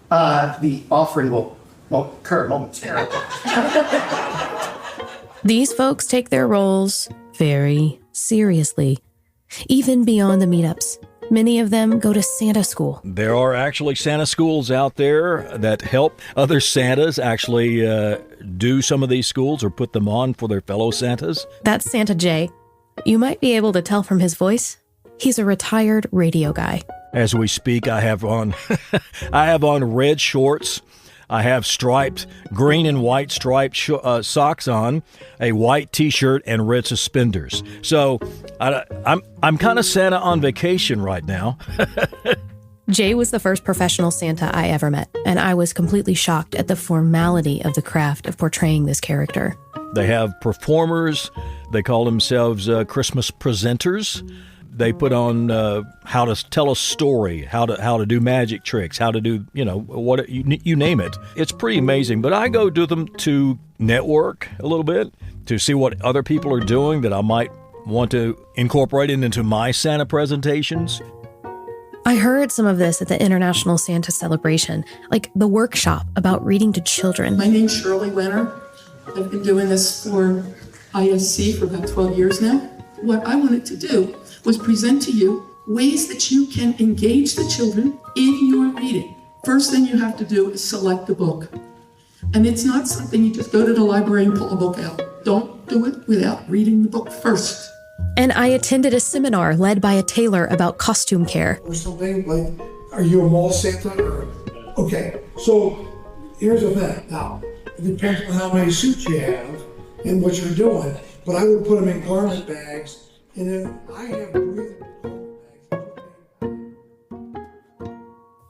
the offering will occur momentarily. These folks take their roles very seriously, even beyond the meetups. Many of them go to Santa school. There are actually Santa schools out there that help other Santas actually do some of these schools or put them on for their fellow Santas. That's Santa Jay. You might be able to tell from his voice. He's a retired radio guy. As we speak, I have on red shorts. I have striped, green and white striped socks on, a white T-shirt, and red suspenders. So I'm kind of Santa on vacation right now. Jay was the first professional Santa I ever met, and I was completely shocked at the formality of the craft of portraying this character. They have performers. They call themselves Christmas presenters. They put on how to tell a story, how to do magic tricks, how to do, what you name it. It's pretty amazing. But I go to them to network a little bit, to see what other people are doing that I might want to incorporate into my Santa presentations. I heard some of this at the International Santa Celebration, like the workshop about reading to children. My name's Shirley Leonard. I've been doing this for ISC for about 12 years now. What I wanted to do was present to you ways that you can engage the children in your reading. First thing you have to do is select a book. And it's not something you just go to the library and pull a book out. Don't do it without reading the book first. And I attended a seminar led by a tailor about costume care. Or something like, are you a mall Santa? Or, okay, so here's the thing. Now, it depends on how many suits you have and what you're doing, but I would put them in garment bags, and then I have breathing bags.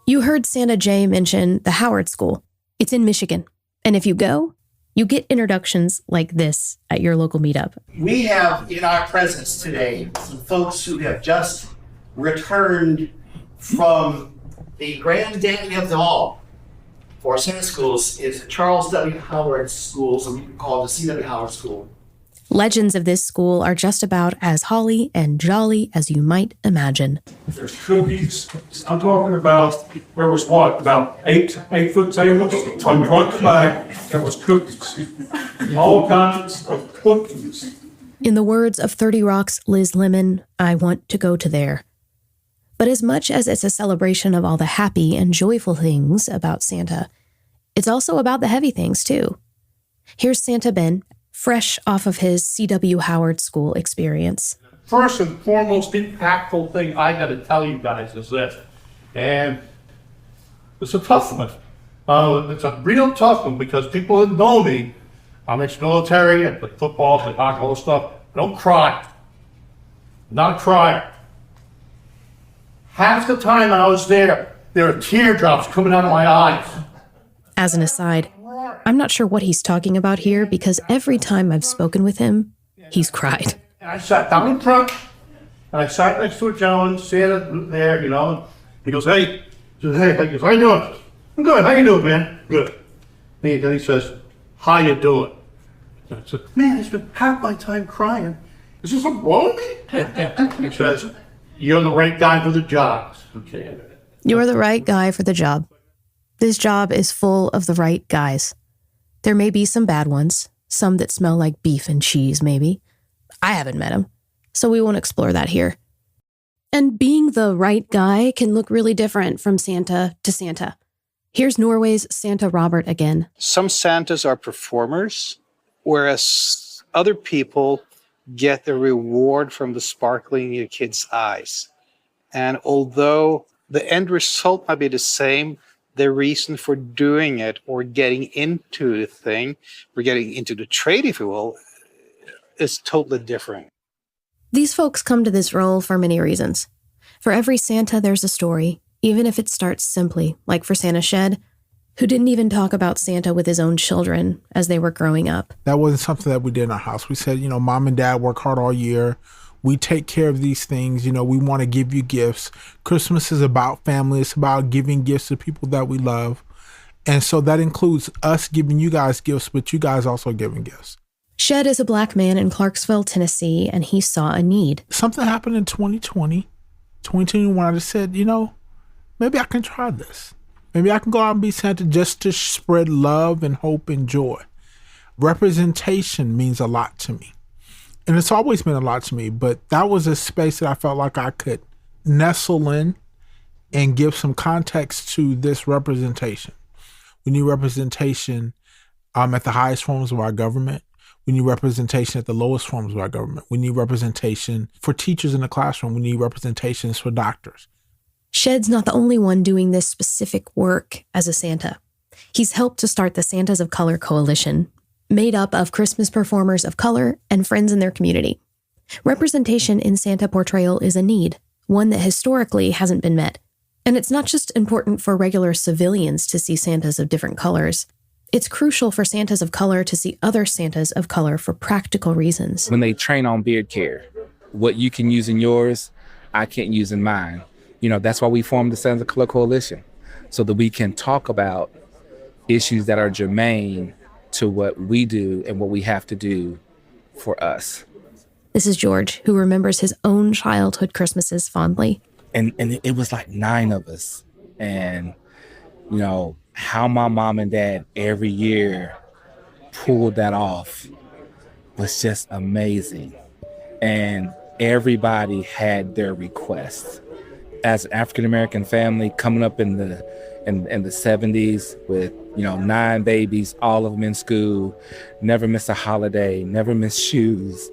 You heard Santa J mention the Howard School. It's in Michigan. And if you go, you get introductions like this at your local meetup. We have in our presence today some folks who have just returned from the granddaddy of them all for Santa Schools is Charles W. Howard School, some people call it the C.W. Howard School. Legends of this school are just about as holly and jolly as you might imagine. There's cookies. I'm talking about, there was what, about 8-foot tables on front to back. There was cookies. All kinds of cookies. In the words of 30 Rock's Liz Lemon, I want to go to there. But as much as it's a celebration of all the happy and joyful things about Santa, it's also about the heavy things too. Here's Santa Ben, fresh off of his C.W. Howard School experience. First and foremost impactful thing I got to tell you guys is this, and it's a tough one. It's a real tough one because people that know me, I'm ex-military, I play football, I play hockey, all this stuff. Don't cry. Not cry. Half the time I was there are teardrops coming out of my eyes. As an aside, I'm not sure what he's talking about here because every time I've spoken with him, he's cried. And I sat down in front, and I sat next to a gentleman, Santa there, you know. He goes, hey. He says, hey, how you doing? I'm good. How you doing, man? Good. Then he says, how you doing? And I said, man, I spent half my time crying. Is this something wrong with me? He says, you're the right guy for the job. Okay. You're the right guy for the job. This job is full of the right guys. There may be some bad ones, some that smell like beef and cheese, maybe. I haven't met them, so we won't explore that here. And being the right guy can look really different from Santa to Santa. Here's Norway's Santa Robert again. Some Santas are performers, whereas other people get the reward from the sparkling in a kid's eyes. And although the end result might be the same, the reason for doing it or getting into the thing, or getting into the trade, if you will, is totally different. These folks come to this role for many reasons. For every Santa, there's a story, even if it starts simply, like for Santa Shed, who didn't even talk about Santa with his own children as they were growing up. That wasn't something that we did in our house. We said, mom and dad work hard all year. We take care of these things. We want to give you gifts. Christmas is about family. It's about giving gifts to people that we love. And so that includes us giving you guys gifts, but you guys also giving gifts. Shed is a black man in Clarksville, Tennessee, and he saw a need. Something happened in 2020, 2021. I just said, maybe I can try this. Maybe I can go out and be Santa just to spread love and hope and joy. Representation means a lot to me. And it's always been a lot to me, but that was a space that I felt like I could nestle in and give some context to this representation. We need representation at the highest forms of our government. We need representation at the lowest forms of our government. We need representation for teachers in the classroom. We need representations for doctors. Shed's not the only one doing this specific work as a Santa. He's helped to start the Santas of Color Coalition, made up of Christmas performers of color and friends in their community. Representation in Santa portrayal is a need, one that historically hasn't been met. And it's not just important for regular civilians to see Santas of different colors. It's crucial for Santas of color to see other Santas of color for practical reasons. When they train on beard care, what you can use in yours, I can't use in mine. That's why we formed the Santas of Color Coalition, so that we can talk about issues that are germane to what we do and what we have to do for us. This is George, who remembers his own childhood Christmases fondly. And it was like 9 of us. And, how my mom and dad every year pulled that off was just amazing. And everybody had their requests. as an African-American family coming up in the 70s with, 9 babies, all of them in school, never miss a holiday, never miss shoes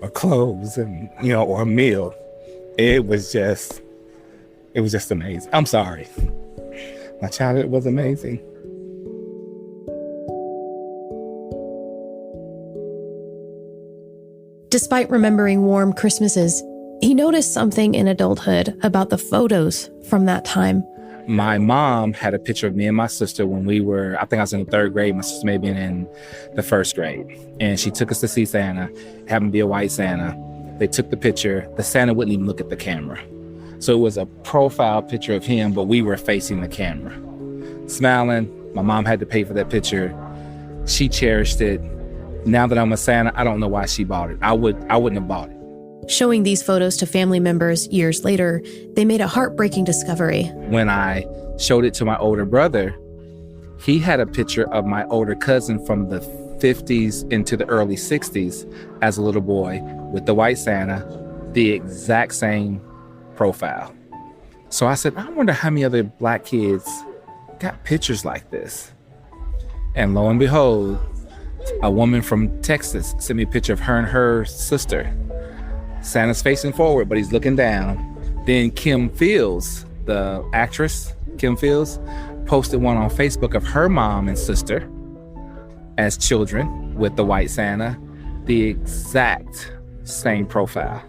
or clothes and, or a meal. It was just amazing. I'm sorry. My childhood was amazing. Despite remembering warm Christmases, he noticed something in adulthood about the photos from that time. My mom had a picture of me and my sister when we were, I think I was in the 3rd grade. My sister may have been in the 1st grade. And she took us to see Santa, happened to be a white Santa. They took the picture. The Santa wouldn't even look at the camera. So it was a profile picture of him, but we were facing the camera. Smiling. My mom had to pay for that picture. She cherished it. Now that I'm a Santa, I don't know why she bought it. I wouldn't have bought it. Showing these photos to family members years later, they made a heartbreaking discovery. When I showed it to my older brother, he had a picture of my older cousin from the 50s into the early 60s as a little boy with the white Santa, the exact same profile. So I said, I wonder how many other black kids got pictures like this. And lo and behold, a woman from Texas sent me a picture of her and her sister. Santa's facing forward, but he's looking down. Then Kim Fields, the actress, Kim Fields, posted one on Facebook of her mom and sister as children with the white Santa, the exact same profile.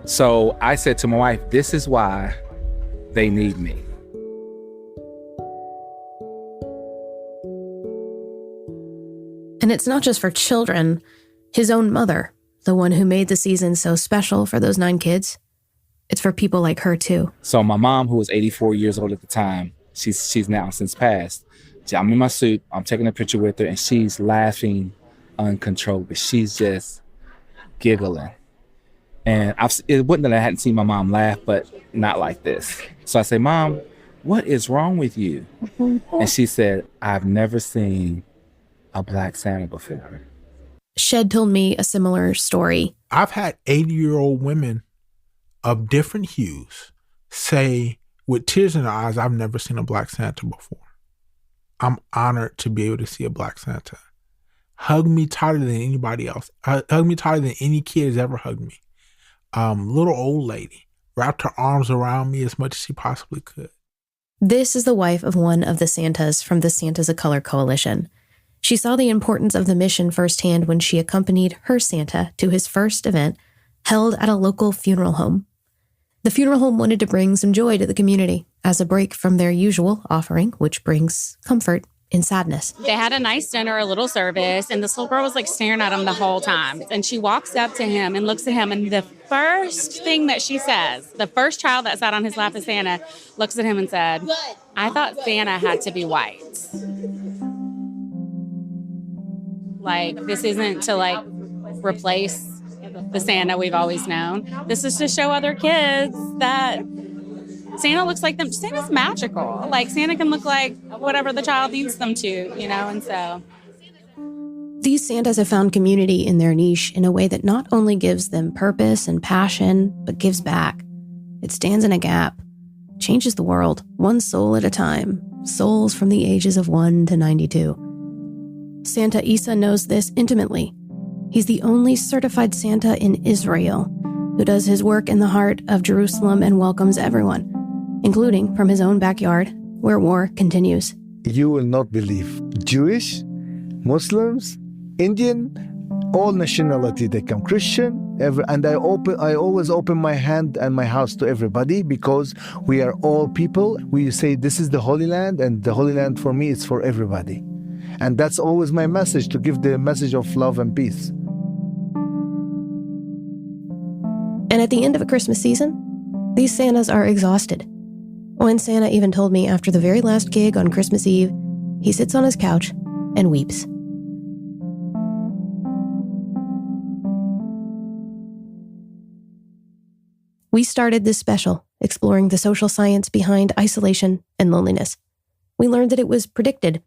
So I said to my wife, this is why they need me. And it's not just for children. His own mother, the one who made the season so special for those 9 kids, it's for people like her too. So my mom, who was 84 years old at the time, she's now since passed. I'm in my suit, I'm taking a picture with her, and she's laughing uncontrollably. She's just giggling. And it wasn't that I hadn't seen my mom laugh, but not like this. So I say, Mom, what is wrong with you? And she said, I've never seen a black Santa before. Shed told me a similar story. I've had 80-year-old women of different hues say with tears in their eyes, I've never seen a black Santa before. I'm honored to be able to see a black Santa. Hug me tighter than anybody else. Hug me tighter than any kid has ever hugged me. Little old lady wrapped her arms around me as much as she possibly could. This is the wife of one of the Santas from the Santas of Color Coalition. She saw the importance of the mission firsthand when she accompanied her Santa to his first event held at a local funeral home. The funeral home wanted to bring some joy to the community as a break from their usual offering, which brings comfort in sadness. They had a nice dinner, a little service, and this little girl was staring at him the whole time. And she walks up to him and looks at him, and the first thing that she says, the first child that sat on his lap as Santa, looks at him and said, I thought Santa had to be white. This isn't to replace the Santa we've always known. This is to show other kids that Santa looks like them. Santa's magical. Santa can look like whatever the child needs them to, and so. These Santas have found community in their niche in a way that not only gives them purpose and passion, but gives back. It stands in a gap, changes the world, one soul at a time, souls from the ages of 1 to 92. Santa Isa knows this intimately. He's the only certified Santa in Israel who does his work in the heart of Jerusalem and welcomes everyone, including from his own backyard, where war continues. You will not believe. Jewish, Muslims, Indian, all nationality, they come. Christian, and I always open my hand and my house to everybody because we are all people. We say this is the Holy Land, and the Holy Land for me is for everybody. And that's always my message, to give the message of love and peace. And at the end of a Christmas season, these Santas are exhausted. One Santa even told me after the very last gig on Christmas Eve, he sits on his couch and weeps. We started this special exploring the social science behind isolation and loneliness. We learned that it was predicted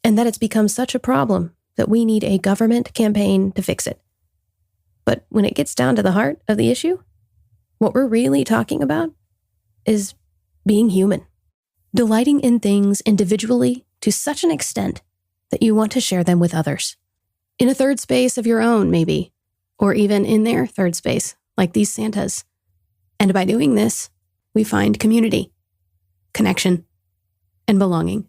and that it's become such a problem that we need a government campaign to fix it. But when it gets down to the heart of the issue, what we're really talking about is being human, delighting in things individually to such an extent that you want to share them with others. In a third space of your own, maybe, or even in their third space, like these Santas. And by doing this, we find community, connection, and belonging.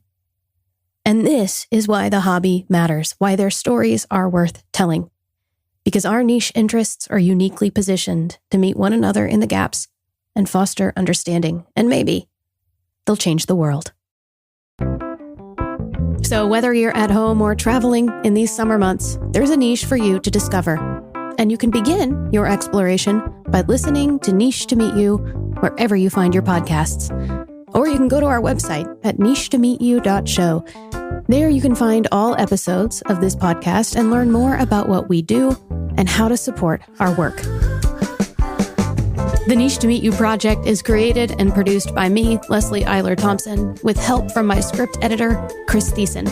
And this is why the hobby matters, why their stories are worth telling. Because our niche interests are uniquely positioned to meet one another in the gaps and foster understanding, and maybe they'll change the world. So whether you're at home or traveling in these summer months, there's a niche for you to discover. And you can begin your exploration by listening to Niche to Meet You wherever you find your podcasts. Or you can go to our website at nichetomeetyou.show. There you can find all episodes of this podcast and learn more about what we do and how to support our work. The Niche to Meet You project is created and produced by me, Leslie Eiler Thompson, with help from my script editor, Chris Thiessen.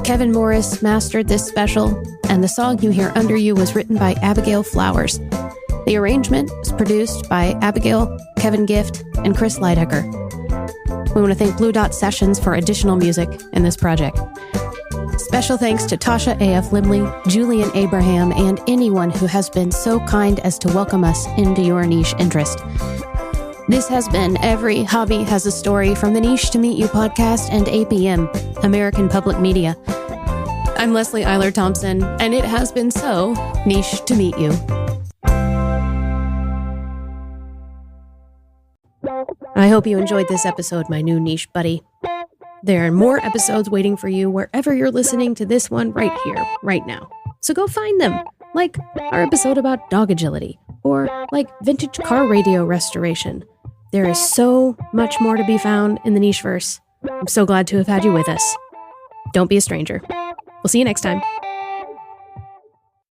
Kevin Morris mastered this special, and the song you hear under you was written by Abigail Flowers. The arrangement was produced by Abigail, Kevin Gift, and Chris Leidecker. We want to thank Blue Dot Sessions for additional music in this project. Special thanks to Tasha A.F. Limley, Julian Abraham, and anyone who has been so kind as to welcome us into your niche interest. This has been Every Hobby Has a Story from the Niche to Meet You podcast and APM, American Public Media. I'm Leslie Eiler Thompson, and it has been so niche to meet you. I hope you enjoyed this episode, my new niche buddy. There are more episodes waiting for you wherever you're listening to this one right here, right now. So go find them, like our episode about dog agility, or like vintage car radio restoration. There is so much more to be found in the Nicheverse. I'm so glad to have had you with us. Don't be a stranger. We'll see you next time.